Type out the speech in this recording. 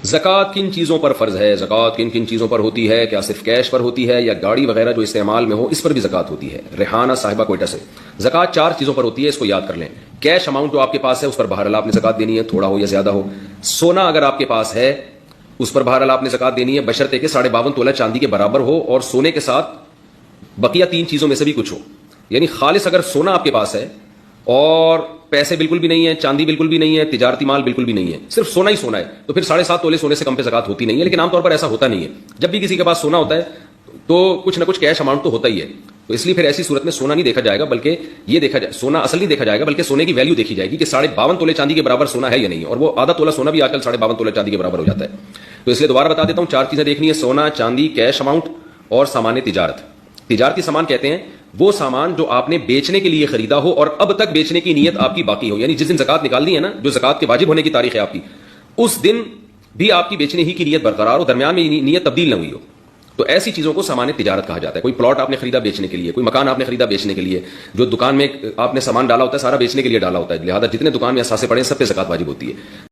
زکوٰۃ کن چیزوں پر فرض ہے؟ زکوٰۃ کن کن چیزوں پر ہوتی ہے؟ کیا صرف کیش پر ہوتی ہے یا گاڑی وغیرہ جو استعمال میں ہو اس پر بھی زکوٰۃ ہوتی ہے؟ ریحانہ صاحبہ کوئٹہ سے زکوٰۃ 4 چیزوں پر ہوتی ہے، اس کو یاد کر لیں۔ کیش اماؤنٹ جو آپ کے پاس ہے اس پر بہرحال آپ نے زکوٰۃ دینی ہے، تھوڑا ہو یا زیادہ ہو۔ سونا اگر آپ کے پاس ہے اس پر بہرحال آپ نے زکوٰۃ دینی ہے، بشرطے کہ 52.5 تولہ چاندی کے برابر ہو اور سونے کے ساتھ بقیہ 3 چیزوں میں سے بھی کچھ ہو۔ یعنی خالص اگر سونا آپ کے پاس ہے اور پیسے بالکل بھی نہیں ہے، چاندی بالکل بھی نہیں ہے، تجارتی مال بالکل بھی نہیں ہے، صرف سونا ہی سونا ہے، تو پھر 7.5 تولے سونے سے کم پہ زکوٰۃ ہوتی نہیں ہے۔ لیکن عام طور پر ایسا ہوتا نہیں ہے، جب بھی کسی کے پاس سونا ہوتا ہے تو کچھ نہ کچھ کیش اماؤنٹ تو ہوتا ہی ہے، تو اس لیے پھر ایسی صورت میں سونا نہیں دیکھا جائے گا، بلکہ یہ دیکھا جائے سونا اصل نہیں دیکھا جائے گا، بلکہ سونے کی ویلیو دیکھی جائے گی کہ 52.5 تولے چاندی کے برابر سونا ہے یا نہیں، اور وہ آدھا تولہ سونا بھی آج کل 52.5 تولے چاندی کے برابر ہو جاتا ہے۔ تو اس لیے دوبارہ بتا دیتا ہوں، 4 چیزیں دیکھنی ہے: سونا، چاندی، کیش اماؤنٹ اور سامان تجارت۔ تجارتی سامان کہتے ہیں وہ سامان جو آپ نے بیچنے کے لیے خریدا ہو اور اب تک بیچنے کی نیت آپ کی باقی ہو، یعنی جس دن زکوٰۃ نکالنی ہے نا، جو زکوٰۃ کے واجب ہونے کی تاریخ ہے آپ کی، اس دن بھی آپ کی بیچنے ہی کی نیت برقرار ہو، درمیان میں نیت تبدیل نہ ہوئی ہو، تو ایسی چیزوں کو سامان تجارت کہا جاتا ہے۔ کوئی پلاٹ آپ نے خریدا بیچنے کے لیے، کوئی مکان آپ نے خریدا بیچنے کے لیے، جو دکان میں آپ نے سامان ڈالا ہوتا ہے سارا بیچنے کے لیے ڈالا ہوتا ہے، لہٰذا جتنے دکان میں اثاثے پڑے ہیں سب پہ زکوٰۃ واجب ہوتی ہے۔